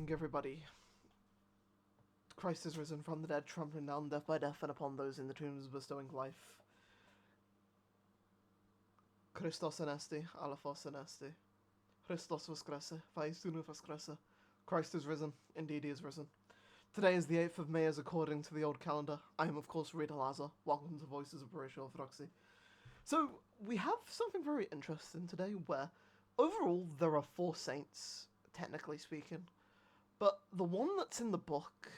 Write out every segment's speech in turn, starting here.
morning, everybody. Christ is risen from the dead, trampling down death by death, and upon those in the tombs bestowing life. Christos anesti, alaphos anesti. Christos voskrese, faistunu voskrese. Christ is risen, indeed he is risen. Today is the 8th of May as according to the old calendar. I am of course Rita Lazar. Welcome to Voices of British Orthodoxy. So, we have something very interesting today where, overall, there are 4 saints, technically speaking. But the one that's in the book,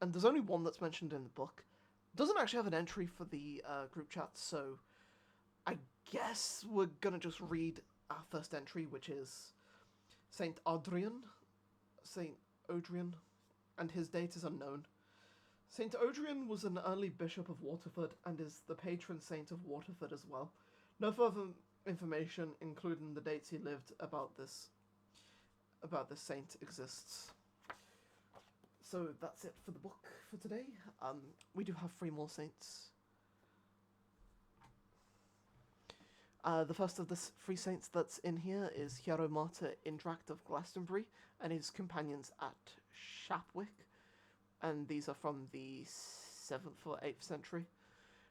and there's only one that's mentioned in the book, doesn't actually have an entry for the group chat, so I guess we're gonna just read our first entry, which is Saint Adrian, and his date is unknown. Saint Adrian was an early bishop of Waterford and is the patron saint of Waterford as well. No further information, including the dates he lived, about this saint exists. So that's it for the book for today. We do have 3 more saints. The first of the 3 saints that's in here is Hieromartyr Indracht of Glastonbury and his companions at Shapwick, and these are from the 7th or 8th century.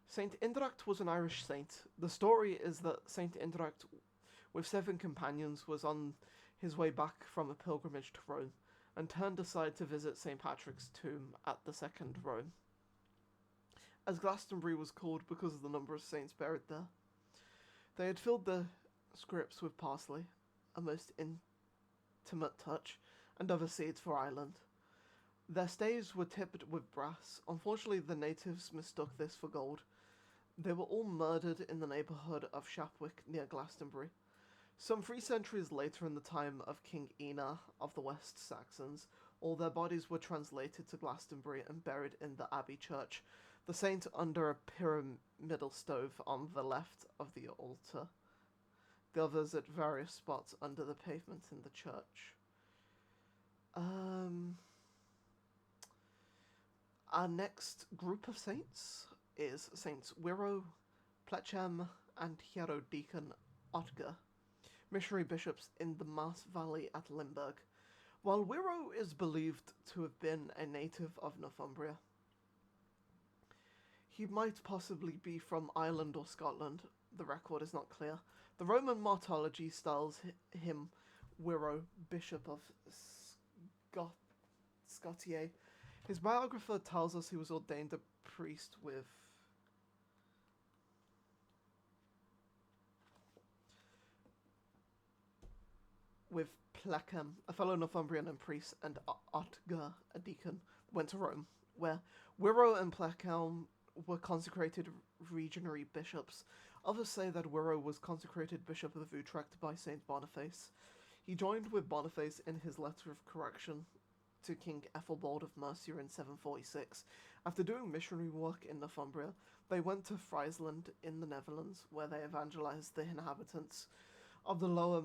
Saint Indracht was an Irish saint. The story is that Saint Indracht, with 7 companions, was on his way back from a pilgrimage to Rome, and turned aside to visit St. Patrick's tomb at the second Rome, as Glastonbury was called because of the number of saints buried there. They had filled the scripts with parsley, a most intimate touch, and other seeds for Ireland. Their staves were tipped with brass. Unfortunately, the natives mistook this for gold. They were all murdered in the neighbourhood of Shapwick near Glastonbury. Some 3 centuries later, in the time of King Ina of the West Saxons, all their bodies were translated to Glastonbury and buried in the abbey church, the saint under a pyramidal stove on the left of the altar, the others at various spots under the pavement in the church. Our next group of saints is Saints Wiro, Plechem, and Hierodeacon Otger, missionary bishops in the Maas Valley at Limburg. While Wiro is believed to have been a native of Northumbria, he might possibly be from Ireland or Scotland. The record is not clear. The Roman Martyrology styles him Wiro, Bishop of Scotiae. His biographer tells us he was ordained a priest with Plechem, a fellow Northumbrian and priest, and Otger, a deacon, went to Rome, where Wiro and Plechem were consecrated regionary bishops. Others say that Wiro was consecrated Bishop of Utrecht by Saint Boniface. He joined with Boniface in his letter of correction to King Ethelbald of Mercia in 746. After doing missionary work in Northumbria, they went to Friesland in the Netherlands, where they evangelized the inhabitants of the lower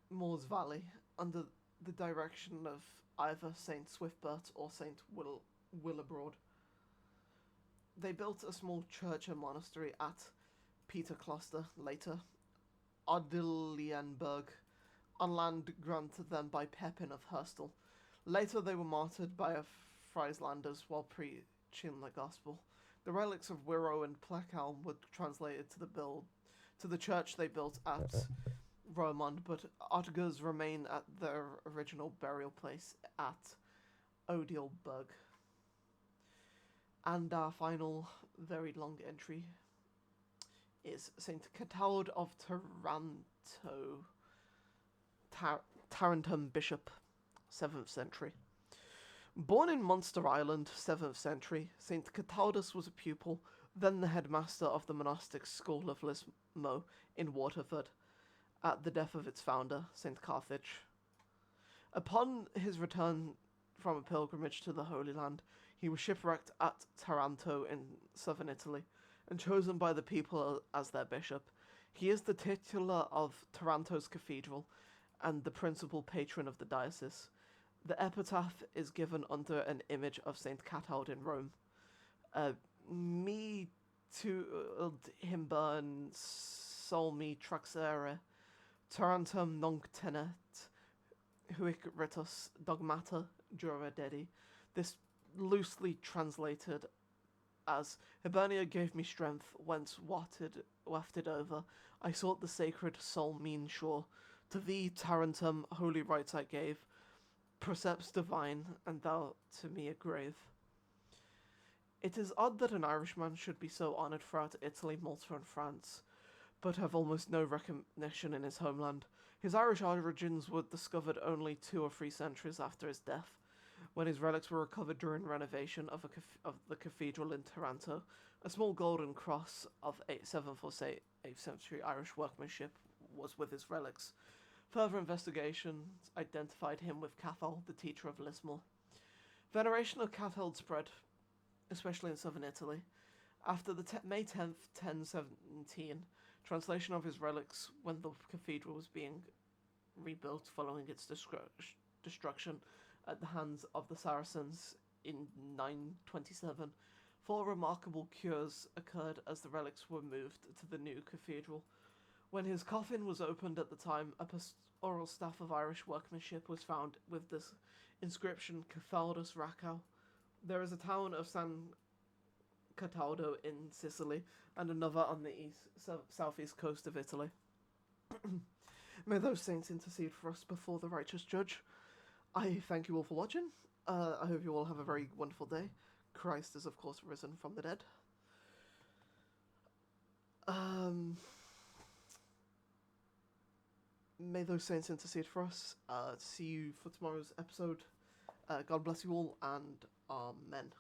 Moors Valley under the direction of either Saint Swiftbert or Saint Willibrord. They built a small church and monastery at Peterkloster, later Odilienburg, on land granted them by Pepin of Herstal. Later they were martyred by Frieslanders while preaching the gospel. The relics of Wiro and Plechelm were translated to the church they built at Romond, but Otgers remain at their original burial place at Odilburg. And our final, very long entry is Saint Catald of Tarentum Bishop, 7th century. Born in Munster Island, 7th century, Saint Cataldus was a pupil, then the headmaster of the monastic school of Lismo in Waterford, at the death of its founder, Saint Carthage. Upon his return from a pilgrimage to the Holy Land, he was shipwrecked at Taranto in southern Italy, and chosen by the people as their bishop. He is the titular of Taranto's cathedral, and the principal patron of the diocese. The epitaph is given under an image of Saint Catald in Rome. Me to him burn sol me traxere, Tarantum nunc tenet, huic ritus dogmata jura dedi. This loosely translated as Hibernia gave me strength, whence wafted over, I sought the sacred soul mean shore. To thee, Tarentum, holy rites I gave, precepts divine, and thou to me a grave. It is odd that an Irishman should be so honoured throughout Italy, Malta, and France, but have almost no recognition in his homeland. His Irish origins were discovered only 2 or 3 centuries after his death, when his relics were recovered during renovation of the cathedral in Taranto. A small golden cross of 7th or 8th century Irish workmanship was with his relics. Further investigations identified him with Cathal, the teacher of Lismore. Veneration of Cathal spread, especially in southern Italy. After the May 10th, 1017, translation of his relics when the cathedral was being rebuilt following its destruction at the hands of the Saracens in 927, 4 remarkable cures occurred as the relics were moved to the new cathedral. When his coffin was opened at the time, a pastoral staff of Irish workmanship was found with this inscription, Cathaldus Racau. There is a town of San Cataldo in Sicily, and another on the southeast coast of Italy. May those saints intercede for us before the righteous judge. I thank you all for watching. I hope you all have a very wonderful day. Christ is, of course, risen from the dead. May those saints intercede for us. See you for tomorrow's episode. God bless you all, and amen.